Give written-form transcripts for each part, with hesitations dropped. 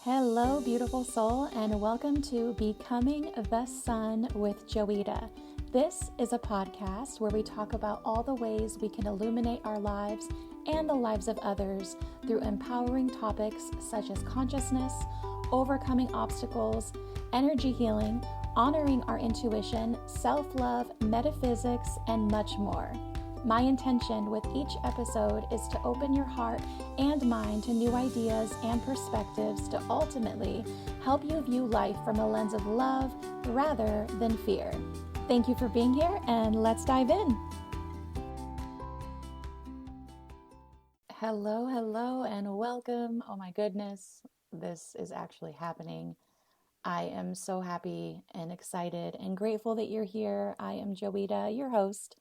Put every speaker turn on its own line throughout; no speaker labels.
Hello, beautiful soul, and welcome to Becoming the Sun with Jowita. This is a podcast where we talk about all the ways we can illuminate our lives and the lives of others through empowering topics such as consciousness, overcoming obstacles, energy healing, honoring our intuition, self-love, metaphysics, and much more. My intention with each episode is to open your heart and mind to new ideas and perspectives to ultimately help you view life from a lens of love rather than fear. Thank you for being here, and let's dive in. Hello, and welcome. Oh my goodness, this is actually happening. I am so happy and excited and grateful that you're here. I am Jowita, your host.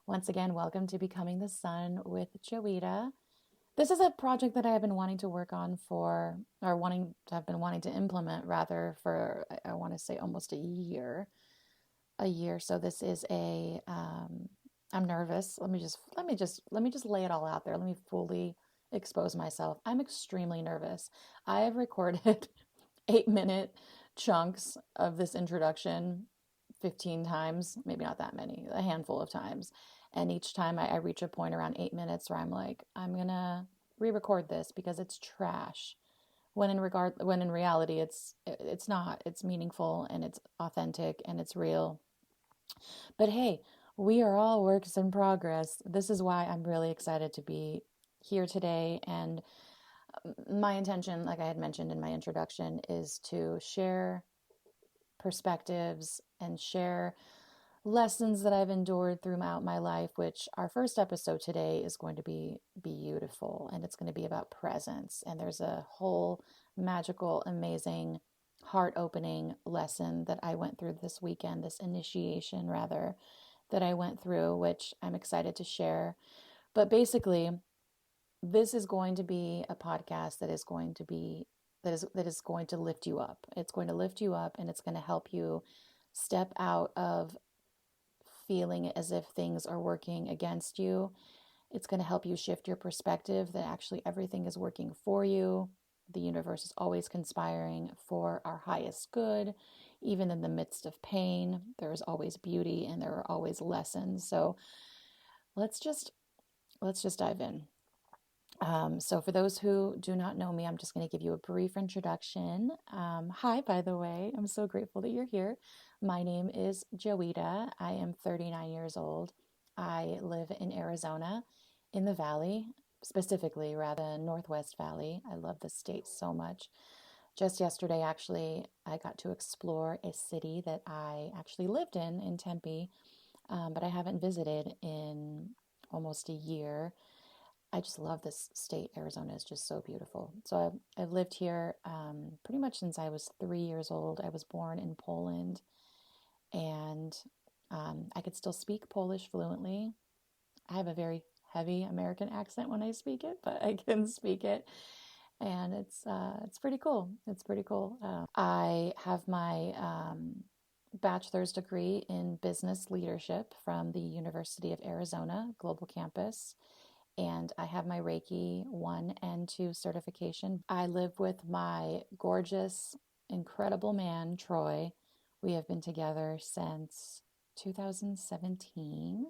Once again, welcome to Becoming the Sun with Jowita. This is a project that I have been wanting to work on I've been wanting to implement rather for, I want to say almost a year. So this is I'm nervous. Let me just lay it all out there. Let me fully expose myself. I'm extremely nervous. I have recorded 8-minute chunks of this introduction 15 times, maybe not that many, a handful of times. And each time I reach a point around 8 minutes where I'm like, I'm going to re-record this because it's trash. When in reality, it's not. It's meaningful and it's authentic and it's real. But hey, we are all works in progress. This is why I'm really excited to be here today. And my intention, like I had mentioned in my introduction, is to share perspectives and share lessons that I've endured throughout my life, which our first episode today is going to be beautiful, and it's going to be about presence. And there's a whole magical, amazing, heart-opening lesson that I went through this weekend, this initiation rather, that I went through, which I'm excited to share. But basically, this is going to be a podcast that is going to lift you up. It's going to lift you up, and it's going to help you step out of feeling as if things are working against you. It's going to help you shift your perspective that actually everything is working for you. The universe is always conspiring for our highest good. Even in the midst of pain, there is always beauty and there are always lessons. So let's just dive in. So for those who do not know me, I'm just going to give you a brief introduction. Hi, by the way, I'm so grateful that you're here. My name is Jowita. I am 39 years old. I live in Arizona, in the Valley, specifically rather Northwest Valley. I love this state so much. Just yesterday, actually, I got to explore a city that I actually lived in Tempe, but I haven't visited in almost a year. I just love this state. Arizona is just so beautiful. So I've lived here pretty much since I was 3 years old. I was born in Poland, and I could still speak Polish fluently. I have a very heavy American accent when I speak it, but I can speak it, and it's pretty cool. It's pretty cool. I have my bachelor's degree in business leadership from the University of Arizona Global Campus. And I have my Reiki 1 and 2 certification. I live with my gorgeous, incredible man, Troy. We have been together since 2017,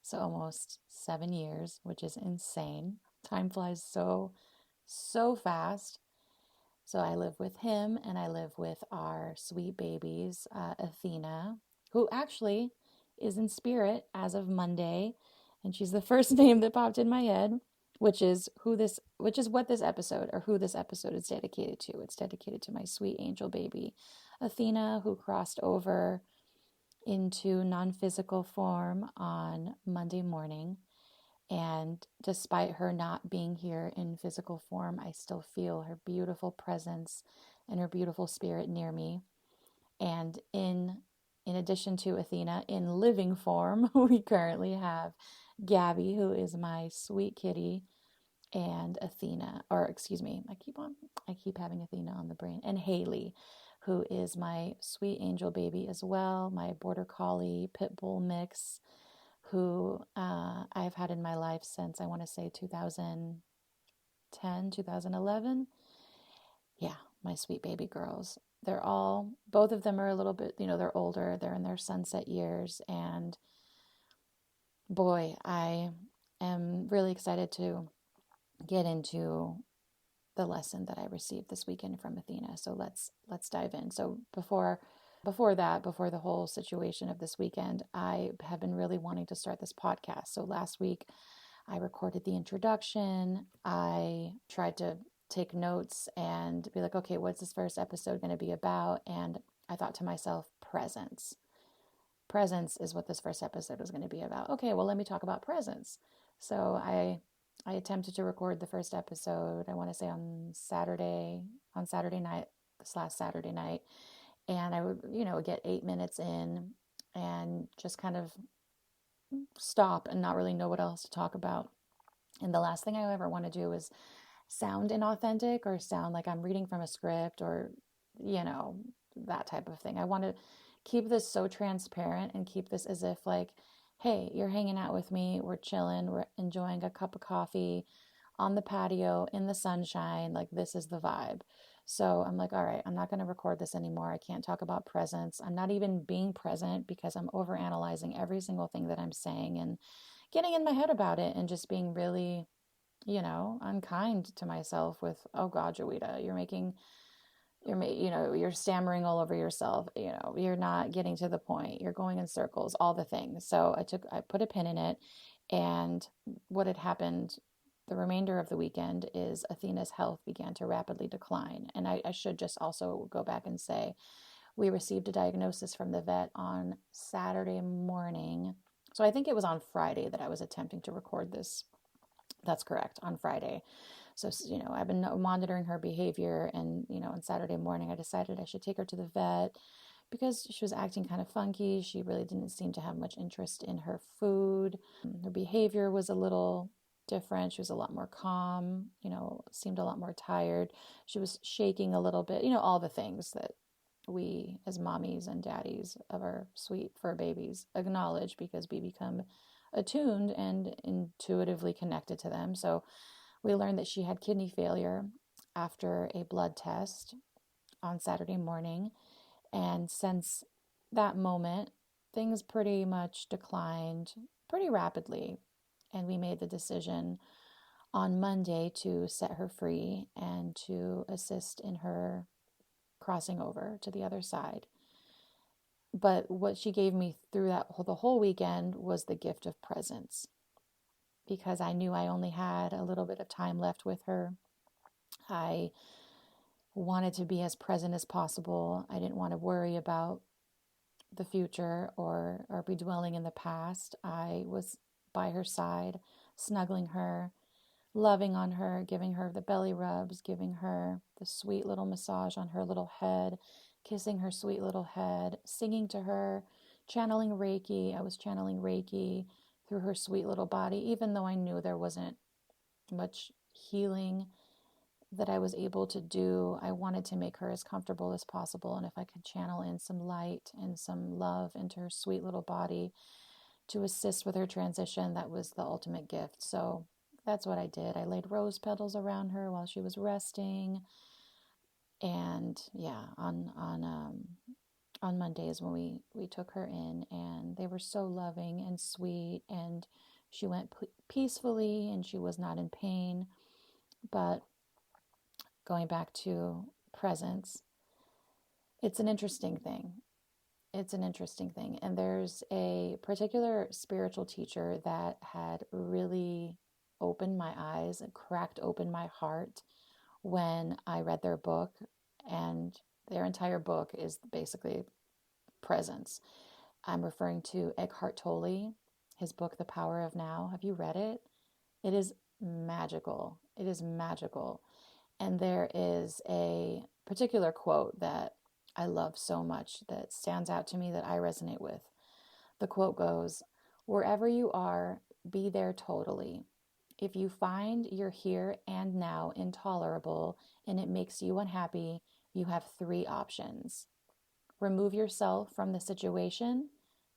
so almost 7 years, which is insane. Time flies so fast. So I live with him, and I live with our sweet babies, Athena, who actually is in spirit as of Monday. And she's the first name that popped in my head, which is what this episode is dedicated to. It's dedicated to my sweet angel baby, Athena, who crossed over into non-physical form on Monday morning. And despite her not being here in physical form, I still feel her beautiful presence and her beautiful spirit near me. And in addition to Athena, in living form, we currently have Gabby, who is my sweet kitty, and I keep having Athena on the brain, and Haley, who is my sweet angel baby as well, my border collie pit bull mix, who I've had in my life since I want to say 2010, 2011. Yeah, my sweet baby girls. Both of them are a little bit, they're older, they're in their sunset years. And boy, I am really excited to get into the lesson that I received this weekend from Athena. So let's dive in. So before the whole situation of this weekend, I have been really wanting to start this podcast. So last week I recorded the introduction. I tried to take notes and be like, okay, what's this first episode going to be about? And I thought to myself, presence. Presence is what this first episode was going to be about. Okay, well, let me talk about presence. So I attempted to record the first episode, I want to say on Saturday night, this last Saturday night. And I would, get 8 minutes in and just kind of stop and not really know what else to talk about. And the last thing I ever want to do is sound inauthentic or sound like I'm reading from a script or, that type of thing. I want to keep this so transparent and keep this as if like, hey, you're hanging out with me, we're chilling, we're enjoying a cup of coffee on the patio in the sunshine, like this is the vibe. So I'm like, all right, I'm not going to record this anymore. I can't talk about presence. I'm not even being present because I'm overanalyzing every single thing that I'm saying and getting in my head about it and just being really, unkind to myself with, oh God, Jowita, you're stammering all over yourself. You're not getting to the point. You're going in circles, all the things. So I put a pin in it. And what had happened the remainder of the weekend is Athena's health began to rapidly decline. And I should just also go back and say, we received a diagnosis from the vet on Saturday morning. So I think it was on Friday that I was attempting to record this. That's correct, on Friday. So, I've been monitoring her behavior, and, on Saturday morning, I decided I should take her to the vet because she was acting kind of funky. She really didn't seem to have much interest in her food. Her behavior was a little different. She was a lot more calm, seemed a lot more tired. She was shaking a little bit, all the things that we as mommies and daddies of our sweet fur babies acknowledge because we become attuned and intuitively connected to them. So we learned that she had kidney failure after a blood test on Saturday morning. And since that moment, things pretty much declined pretty rapidly. And we made the decision on Monday to set her free and to assist in her crossing over to the other side. But what she gave me through the whole weekend was the gift of presence, because I knew I only had a little bit of time left with her. I wanted to be as present as possible. I didn't want to worry about the future or be dwelling in the past. I was by her side, snuggling her, loving on her, giving her the belly rubs, giving her the sweet little massage on her little head, kissing her sweet little head, singing to her, channeling Reiki. I was channeling Reiki through her sweet little body, even though I knew there wasn't much healing that I was able to do. I wanted to make her as comfortable as possible, and if I could channel in some light and some love into her sweet little body to assist with her transition, that was the ultimate gift. So that's what I did. I laid rose petals around her while she was resting. And yeah, on Mondays when we took her in, and they were so loving and sweet, and she went peacefully and she was not in pain. But going back to presence, it's an interesting thing. It's an interesting thing. And there's a particular spiritual teacher that had really opened my eyes and cracked open my heart when I read their book. And their entire book is basically presence. I'm referring to Eckhart Tolle, his book, The Power of Now. Have you read it? It is magical. It is magical. And there is a particular quote that I love so much that stands out to me that I resonate with. The quote goes, "Wherever you are, be there totally. If you find your here and now intolerable and it makes you unhappy, you have three options. Remove yourself from the situation,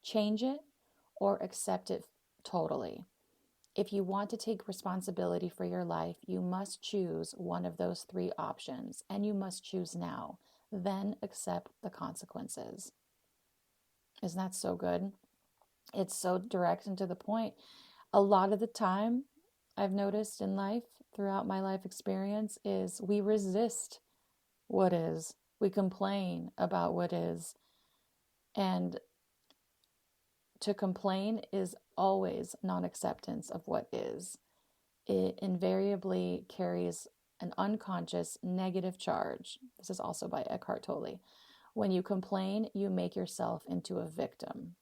change it, or accept it totally. If you want to take responsibility for your life, you must choose one of those three options, and you must choose now. Then accept the consequences. Isn't that so good? It's so direct and to the point. A lot of the time, I've noticed in life, throughout my life experience, is we resist what is. We complain about what is. And to complain is always non-acceptance of what is. It invariably carries an unconscious negative charge. This is also by Eckhart Tolle. When you complain, you make yourself into a victim.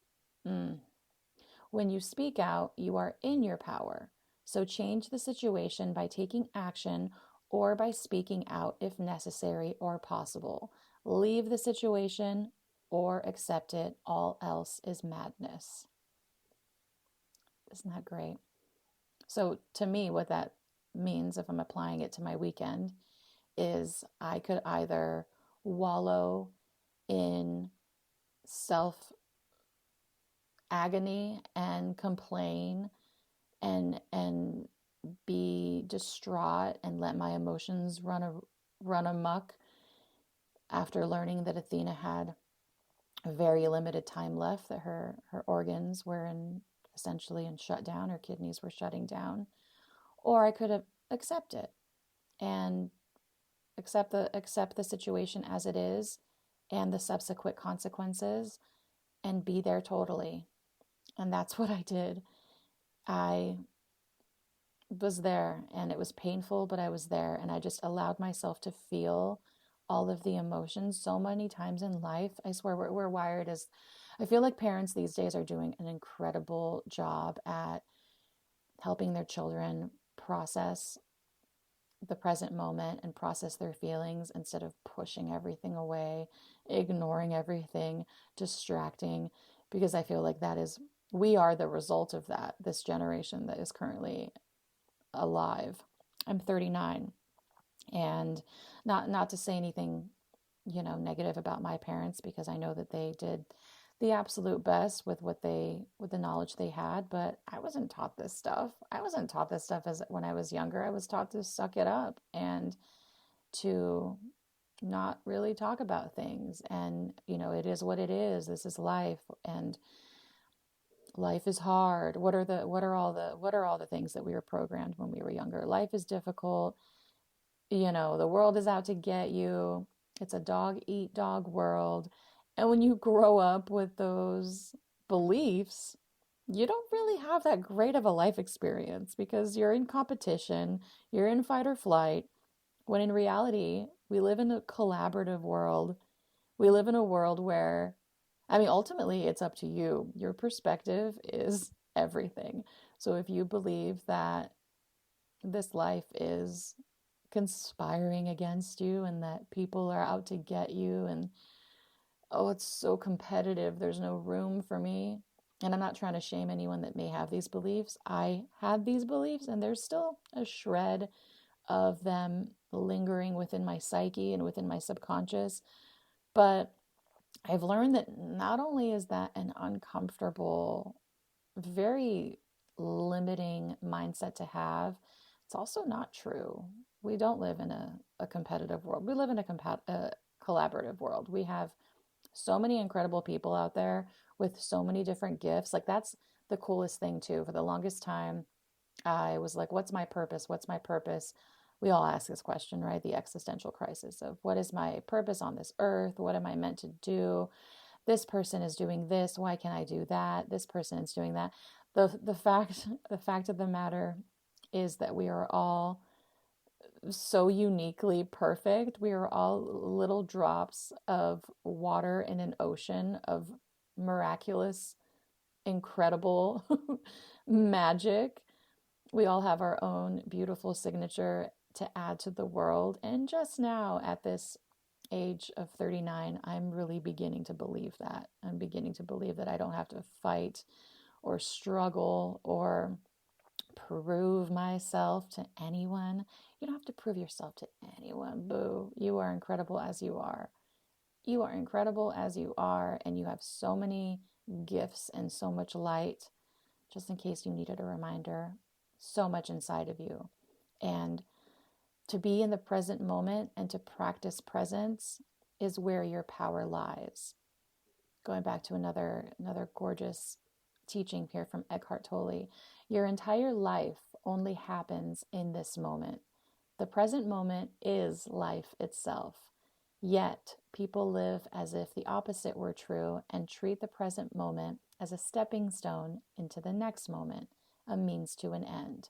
When you speak out, you are in your power. So change the situation by taking action or by speaking out if necessary or possible. Leave the situation or accept it. All else is madness. Isn't that great? So to me, what that means, if I'm applying it to my weekend, is I could either wallow in self agony and complain and be distraught and let my emotions run amok after learning that Athena had a very limited time left, that her organs were essentially in shutdown, her kidneys were shutting down. Or I could have accept it and accept the situation as it is and the subsequent consequences and be there totally. And that's what I did. I was there, and it was painful, but I was there, and I just allowed myself to feel all of the emotions. So many times in life, I swear we're wired as, I feel like parents these days are doing an incredible job at helping their children process the present moment and process their feelings instead of pushing everything away, ignoring everything, distracting, because I feel like we are the result of that, this generation that is currently alive. I'm 39, and not to say anything, negative about my parents, because I know that they did the absolute best with the knowledge they had, but I wasn't taught this stuff. As when I was younger. I was taught to suck it up and to not really talk about things, and it is what it is. This is life, and life is hard. What are all the things that we were programmed when we were younger? Life is difficult. The world is out to get you. It's a dog eat dog world. And when you grow up with those beliefs, you don't really have that great of a life experience because you're in competition, you're in fight or flight, when in reality, we live in a collaborative world. We live in a world where, ultimately, it's up to you. Your perspective is everything. So if you believe that this life is conspiring against you and that people are out to get you and, oh, it's so competitive, there's no room for me. And I'm not trying to shame anyone that may have these beliefs. I had these beliefs, and there's still a shred of them lingering within my psyche and within my subconscious. But I've learned that not only is that an uncomfortable, very limiting mindset to have, it's also not true. We don't live in a competitive world. We live in a collaborative world. We have so many incredible people out there with so many different gifts. Like, that's the coolest thing too. For the longest time, I was like, what's my purpose? What's my purpose? We all ask this question, right? The existential crisis of, what is my purpose on this earth? What am I meant to do? This person is doing this. Why can't I do that? This person is doing that. The fact of the matter is that we are all so uniquely perfect. We are all little drops of water in an ocean of miraculous, incredible magic. We all have our own beautiful signature to add to the world. And just now, at this age of 39, I'm really beginning to believe that. I'm beginning to believe that I don't have to fight or struggle or prove myself to anyone. You don't have to prove yourself to anyone. Boo. You are incredible as you are. You are incredible as you are, and you have so many gifts and so much light. Just in case you needed a reminder, so much inside of you. And to be in the present moment and to practice presence is where your power lies. Going back to another gorgeous teaching here from Eckhart Tolle, your entire life only happens in this moment. The present moment is life itself. Yet, people live as if the opposite were true and treat the present moment as a stepping stone into the next moment, a means to an end.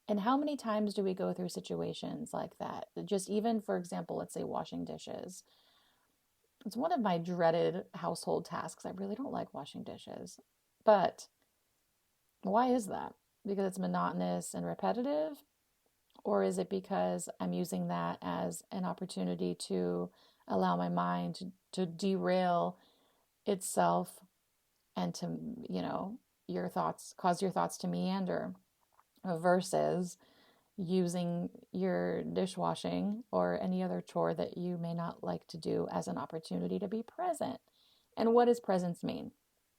And how many times do we go through situations like that? Just even, for example, let's say washing dishes. It's one of my dreaded household tasks. I really don't like washing dishes. But why is that? Because it's monotonous and repetitive? Or is it because I'm using that as an opportunity to allow my mind to derail itself and to, your thoughts, cause your thoughts to meander, versus using your dishwashing or any other chore that you may not like to do as an opportunity to be present? And what does presence mean?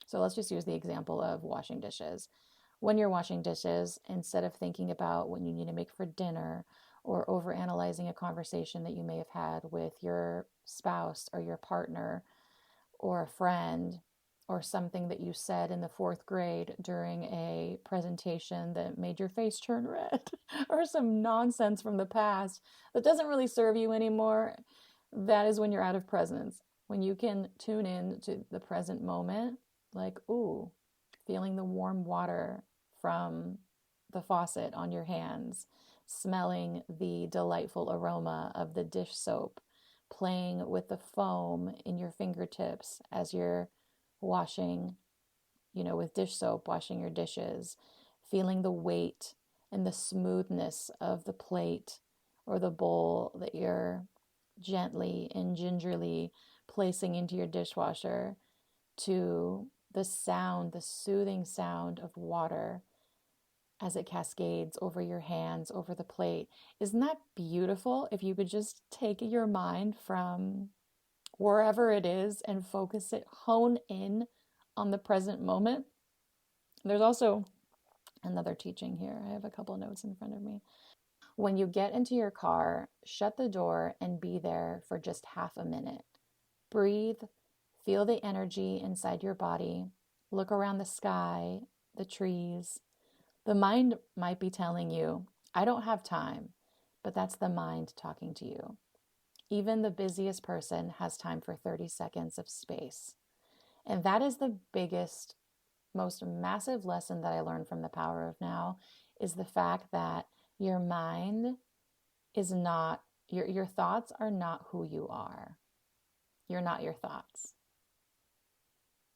So let's just use the example of washing dishes. When you're washing dishes, instead of thinking about what you need to make for dinner or overanalyzing a conversation that you may have had with your spouse or your partner or a friend, or something that you said in the fourth grade during a presentation that made your face turn red, or some nonsense from the past that doesn't really serve you anymore, that is when you're out of presence. When you can tune in to the present moment, like, ooh, feeling the warm water from the faucet on your hands, smelling the delightful aroma of the dish soap, playing with the foam in your fingertips as you're washing, with dish soap, washing your dishes, feeling the weight and the smoothness of the plate or the bowl that you're gently and gingerly placing into your dishwasher, to the sound, the soothing sound of water as it cascades over your hands, over the plate. Isn't that beautiful? If you could just take your mind from wherever it is and focus it, hone in on the present moment. There's also another teaching here. I have a couple notes in front of me. When you get into your car, shut the door and be there for just half a minute. Breathe, feel the energy inside your body, look around the sky, the trees. The mind might be telling you, I don't have time, but that's the mind talking to you. Even the busiest person has time for 30 seconds of space. And that is the biggest, most massive lesson that I learned from the power of now, is the fact that your mind is not, your thoughts are not who you are. You're not your thoughts.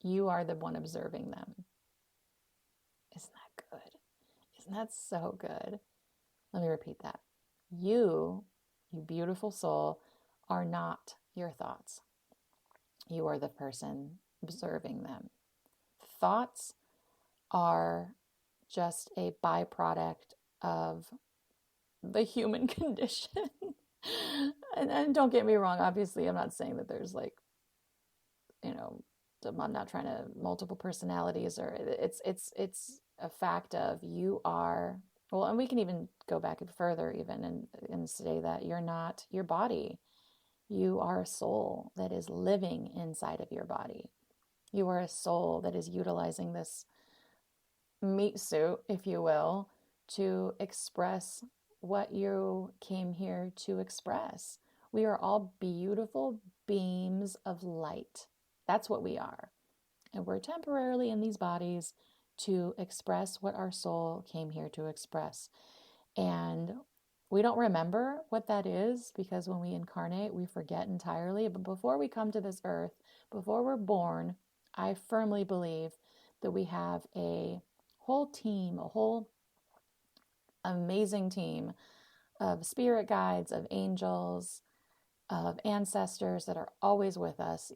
You are the one observing them. Isn't that good? Isn't that so good? Let me repeat that. You beautiful soul, are not your thoughts. You are the person observing them. Thoughts are just a byproduct of the human condition. and don't get me wrong, obviously I'm not saying that there's I'm not trying to multiple personalities, or it's a fact of you are, well, and we can even go back further even and say that you're not your body. You are a soul that is living inside of your body. You are a soul that is utilizing this meat suit, if you will, to express what you came here to express. We are all beautiful beams of light. That's what we are. And we're temporarily in these bodies to express what our soul came here to express. And we don't remember what that is, because when we incarnate, we forget entirely. But before we come to this earth, before we're born, I firmly believe that we have a whole team, a whole amazing team of spirit guides, of angels, of ancestors that are always with us.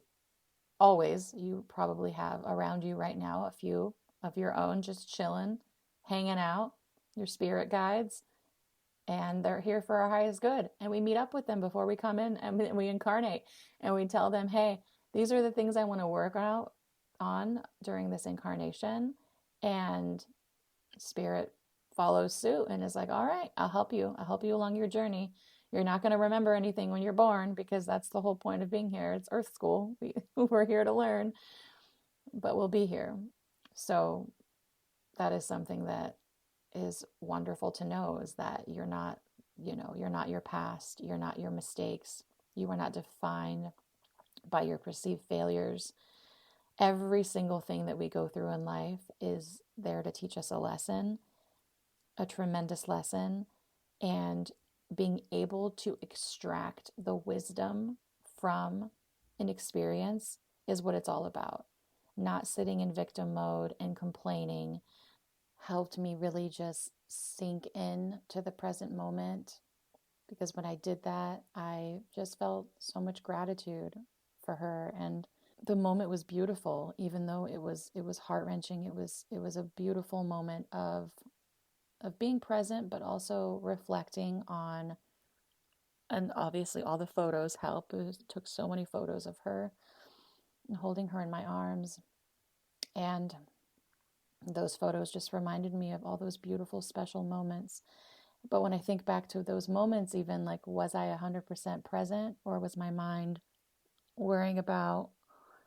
Always. You probably have around you right now a few of your own just chilling, hanging out, your spirit guides. And they're here for our highest good. And we meet up with them before we come in, and we incarnate, and we tell them, hey, these are the things I want to work out on during this incarnation. And spirit follows suit and is like, all right, I'll help you. I'll help you along your journey. You're not going to remember anything when you're born, because that's the whole point of being here. It's Earth School. We're here to learn, but we'll be here. So that is something that is wonderful to know, is that you're not, you're not your past. You're not your mistakes. You are not defined by your perceived failures. Every single thing that we go through in life is there to teach us a lesson, a tremendous lesson, and being able to extract the wisdom from an experience is what it's all about. Not sitting in victim mode and complaining helped me really just sink in to the present moment, because when I did that, I just felt so much gratitude for her, and the moment was beautiful, even though it was heart-wrenching. It was a beautiful moment of being present, but also reflecting on, and obviously all the photos help. Took so many photos of her and holding her in my arms, and those photos just reminded me of all those beautiful, special moments. But when I think back to those moments, even like, was I 100% present, or was my mind worrying about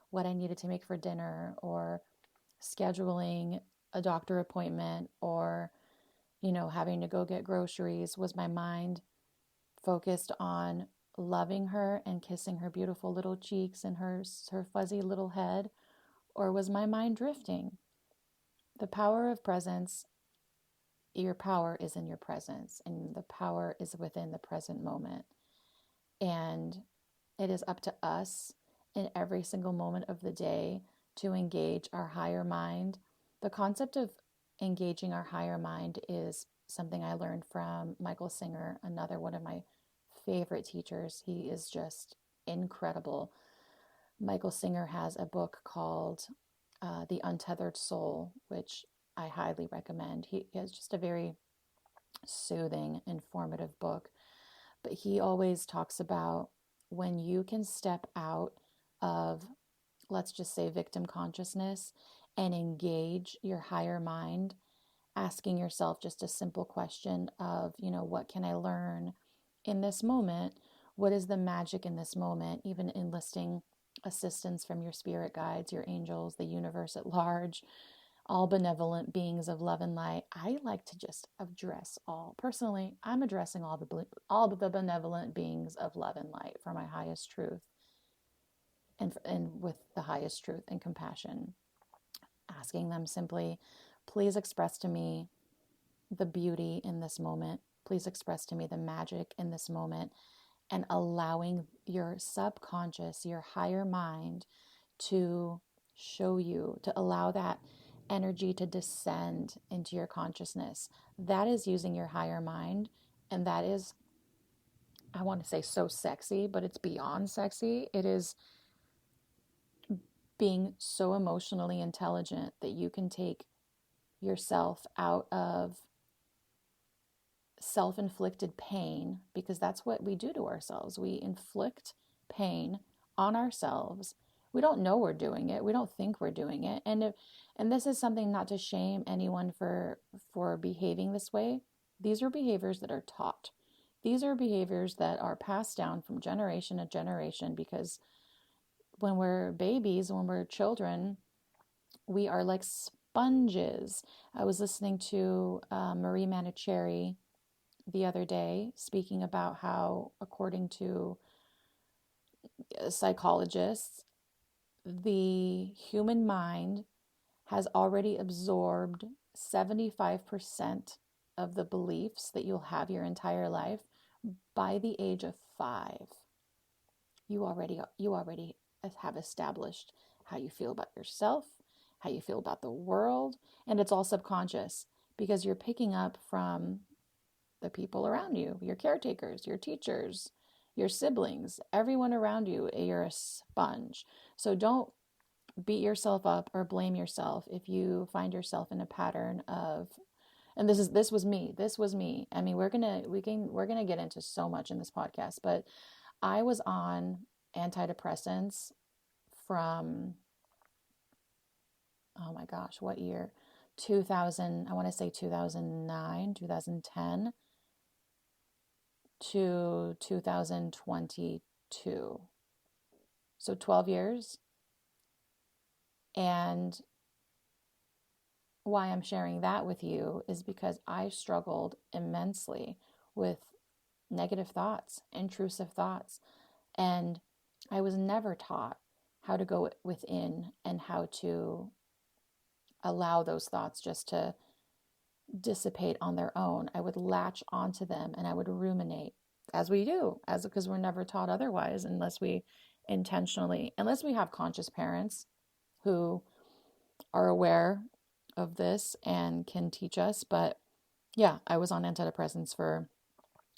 what I needed to make for dinner, or scheduling a doctor appointment, or, having to go get groceries? Was my mind focused on loving her and kissing her beautiful little cheeks and her fuzzy little head? Or was my mind drifting? The power of presence, your power is in your presence, and the power is within the present moment. And it is up to us in every single moment of the day to engage our higher mind. The concept of engaging our higher mind is something I learned from Michael Singer, another one of my favorite teachers. He is just incredible. Michael Singer has a book called The Untethered Soul, which I highly recommend. He has just a very soothing, informative book. But he always talks about when you can step out of, let's just say, victim consciousness and engage your higher mind, asking yourself just a simple question of, what can I learn in this moment? What is the magic in this moment? Even enlisting assistance from your spirit guides, your angels, the universe at large, all benevolent beings of love and light. I like to just address all. Personally, I'm addressing all the benevolent beings of love and light for my highest truth, and with the highest truth and compassion, asking them simply, please express to me the beauty in this moment. Please express to me the magic in this moment, and allowing your subconscious, your higher mind, to show you, to allow that energy to descend into your consciousness. That is using your higher mind, and that is, I want to say, so sexy, but it's beyond sexy. It is being so emotionally intelligent that you can take yourself out of self-inflicted pain, because that's what we do to ourselves. We inflict pain on ourselves. We don't know we're doing it. We don't think we're doing it. And this is something, not to shame anyone for behaving this way. These are behaviors that are taught. These are behaviors that are passed down from generation to generation, because when we're babies, when we're children, we are like sponges. I was listening to Marie Manicherry the other day, speaking about how, according to psychologists, the human mind has already absorbed 75% of the beliefs that you'll have your entire life by the age of 5. You already have established how you feel about yourself, how you feel about the world, and it's all subconscious, because you're picking up from the people around you, your caretakers, your teachers, your siblings, everyone around you. You're a sponge. So don't beat yourself up or blame yourself if you find yourself in a pattern of, and this was me. I mean, we're gonna get into so much in this podcast, but I was on antidepressants from, oh my gosh, what year? I want to say 2009, 2010 to 2022. So 12 years. And why I'm sharing that with you is because I struggled immensely with negative thoughts, intrusive thoughts. And I was never taught how to go within and how to allow those thoughts just to dissipate on their own. I would latch onto them and I would ruminate, as we do, as because we're never taught otherwise unless we have conscious parents who are aware of this and can teach us. But yeah, I was on antidepressants for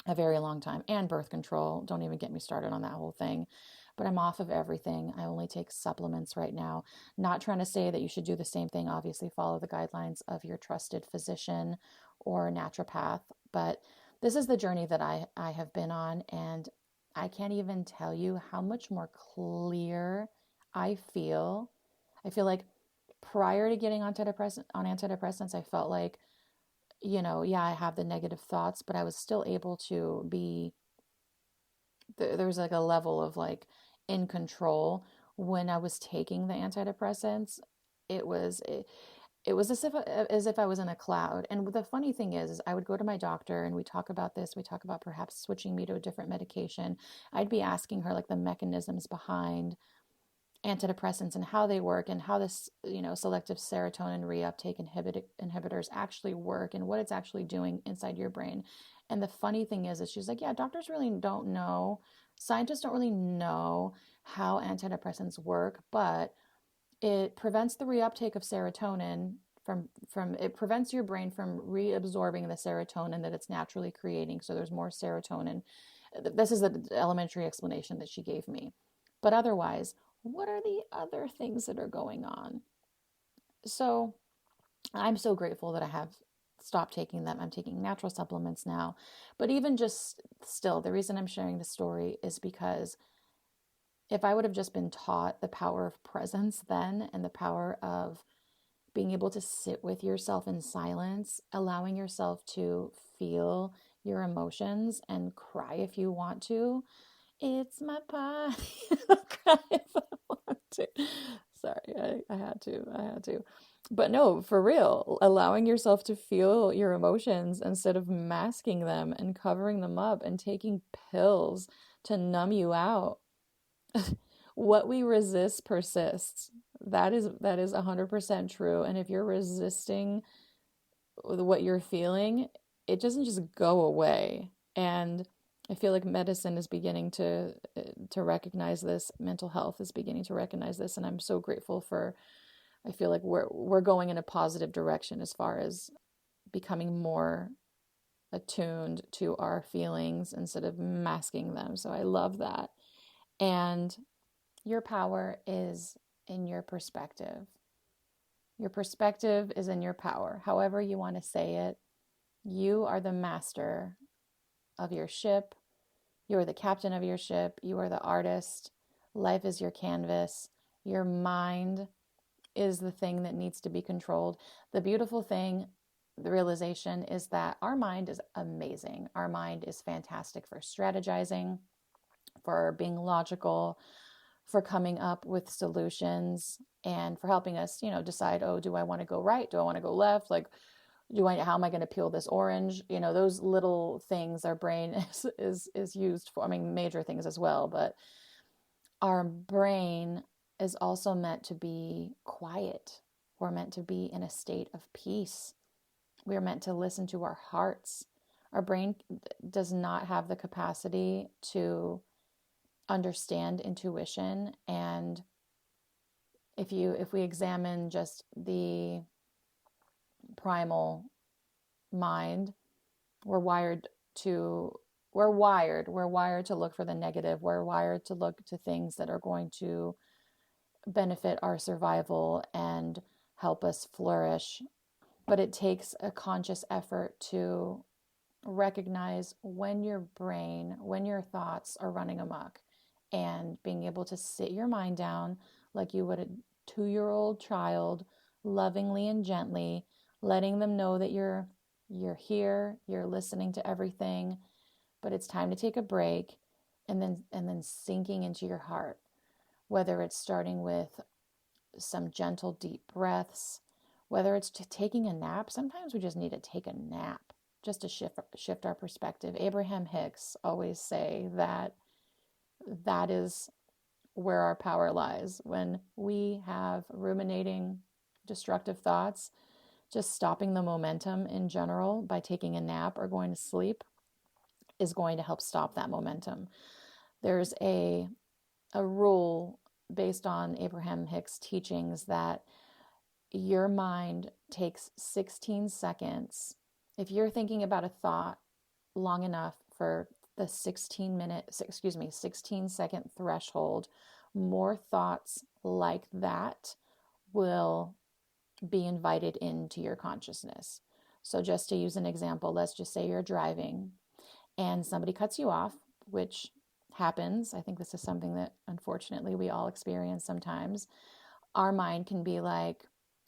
a very long time and birth control. Don't even get me started on that whole thing. But I'm off of everything. I only take supplements right now. Not trying to say that you should do the same thing. Obviously, follow the guidelines of your trusted physician or naturopath. But this is the journey that I have been on. And I can't even tell you how much more clear I feel. I feel like prior to getting on antidepressants, I felt like, yeah, I have the negative thoughts, but I was still able to be, there was like a level of like in control when I was taking the antidepressants. It was as if I was in a cloud. And the funny thing is I would go to my doctor and we talk about this. We talk about perhaps switching me to a different medication. I'd be asking her like the mechanisms behind antidepressants and how they work and how this, selective serotonin reuptake inhibitors actually work and what it's actually doing inside your brain. And the funny thing is she's like, yeah, doctors really don't know. Scientists don't really know how antidepressants work, but it prevents the reuptake of serotonin from it prevents your brain from reabsorbing the serotonin that it's naturally creating. So there's more serotonin. This is the elementary explanation that she gave me. But otherwise, what are the other things that are going on? So I'm so grateful that I have stopped taking them. I'm taking natural supplements now. But even just still, the reason I'm sharing the story is because if I would have just been taught the power of presence then and the power of being able to sit with yourself in silence, allowing yourself to feel your emotions and cry if you want to, it's my party. I'll cry if I want to. Sorry, I had to. But no, for real, allowing yourself to feel your emotions instead of masking them and covering them up and taking pills to numb you out. What we resist persists. That is 100% true. And if you're resisting what you're feeling, it doesn't just go away. And I feel like medicine is beginning to recognize this. Mental health is beginning to recognize this, and I'm so grateful for. I feel like we're going in a positive direction as far as becoming more attuned to our feelings instead of masking them. So I love that. And your power is in your perspective. Your perspective is in your power. However you want to say it, you are the master of your ship. You are the captain of your ship. You are the artist. Life is your canvas. Your mind is the thing that needs to be controlled. The beautiful thing, the realization is that our mind is amazing. Our mind is fantastic for strategizing, for being logical, for coming up with solutions, and for helping us, decide, oh, do I want to go right? Do I want to go left? Like, how am I going to peel this orange? Those little things our brain is used for. I mean, major things as well, but our brain is also meant to be quiet. We're meant to be in a state of peace. We're meant to listen to our hearts. Our brain does not have the capacity to understand intuition. And if we examine just the primal mind, we're wired to look for the negative. We're wired to look to things that are going to benefit our survival and help us flourish. But it takes a conscious effort to recognize when your thoughts are running amok, and being able to sit your mind down like you would a 2-year-old child, lovingly and gently, letting them know that you're here, you're listening to everything, but it's time to take a break, and then sinking into your heart, whether it's starting with some gentle deep breaths, whether it's taking a nap. Sometimes we just need to take a nap just to shift our perspective. Abraham Hicks always say that is where our power lies. When we have ruminating destructive thoughts, just stopping the momentum in general by taking a nap or going to sleep is going to help stop that momentum. There's a rule based on Abraham Hicks' teachings that your mind takes 16 seconds. If you're thinking about a thought long enough for the 16-second threshold, more thoughts like that will be invited into your consciousness. So just to use an example, let's just say you're driving and somebody cuts you off, which happens. I think this is something that unfortunately we all experience sometimes. Our mind can be like,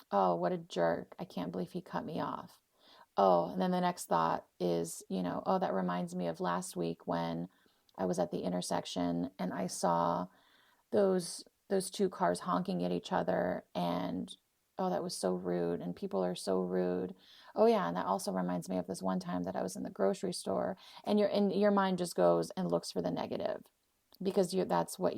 oh, what a jerk. I can't believe he cut me off. Oh, and then the next thought is, oh, that reminds me of last week when I was at the intersection and I saw those two cars honking at each other, and oh, that was so rude, and people are so rude. Oh yeah, and that also reminds me of this one time that I was in the grocery store, and your mind just goes and looks for the negative, because that's what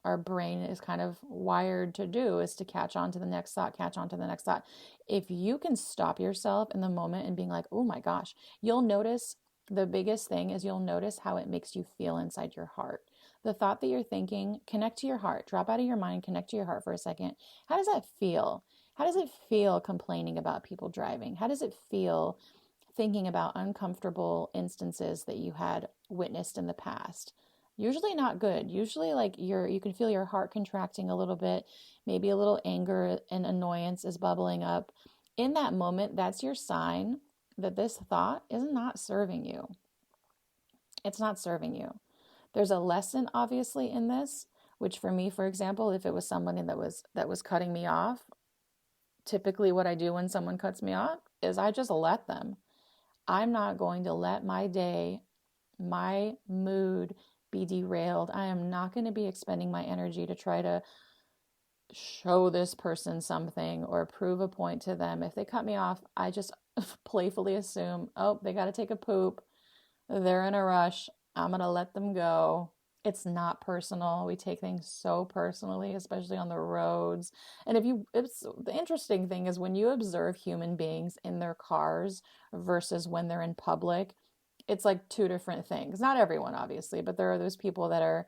our brain is kind of wired to do, is to catch on to the next thought, catch on to the next thought. If you can stop yourself in the moment and being like, oh my gosh, you'll notice, the biggest thing is you'll notice how it makes you feel inside your heart. The thought that you're thinking, connect to your heart, drop out of your mind, connect to your heart for a second. How does that feel? How does it feel complaining about people driving? How does it feel thinking about uncomfortable instances that you had witnessed in the past? Usually not good. Usually like you can feel your heart contracting a little bit. Maybe a little anger and annoyance is bubbling up. In that moment, that's your sign that this thought is not serving you. It's not serving you. There's a lesson obviously in this, which for me, for example, if it was somebody that was cutting me off, typically what I do when someone cuts me off is I just let them. I'm not going to let my day, my mood be derailed. I am not going to be expending my energy to try to show this person something or prove a point to them. If they cut me off, I just playfully assume, oh, they got to take a poop. They're in a rush. I'm going to let them go. It's not personal. We take things so personally, especially on the roads. And it's the interesting thing is when you observe human beings in their cars versus when they're in public, it's like two different things. Not everyone, obviously, but there are those people that are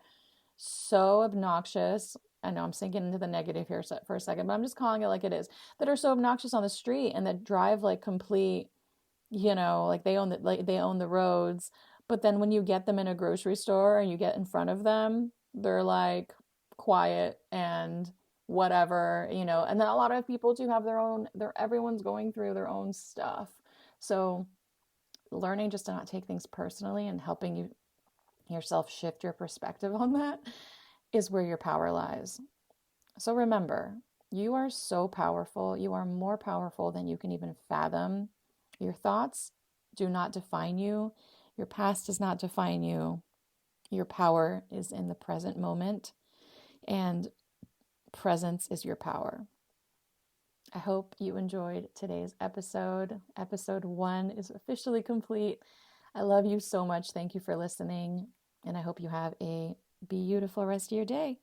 so obnoxious. I know I'm sinking into the negative here for a second, but I'm just calling it like it is, that are so obnoxious on the street and that drive like complete, like they own the roads. But then when you get them in a grocery store and you get in front of them, they're like quiet and whatever, and then a lot of people do have everyone's going through their own stuff. So learning just to not take things personally and helping yourself shift your perspective on that is where your power lies. So remember, you are so powerful. You are more powerful than you can even fathom. Your thoughts do not define you. Your past does not define you. Your power is in the present moment, and presence is your power. I hope you enjoyed today's episode. Episode 1 is officially complete. I love you so much. Thank you for listening, and I hope you have a beautiful rest of your day.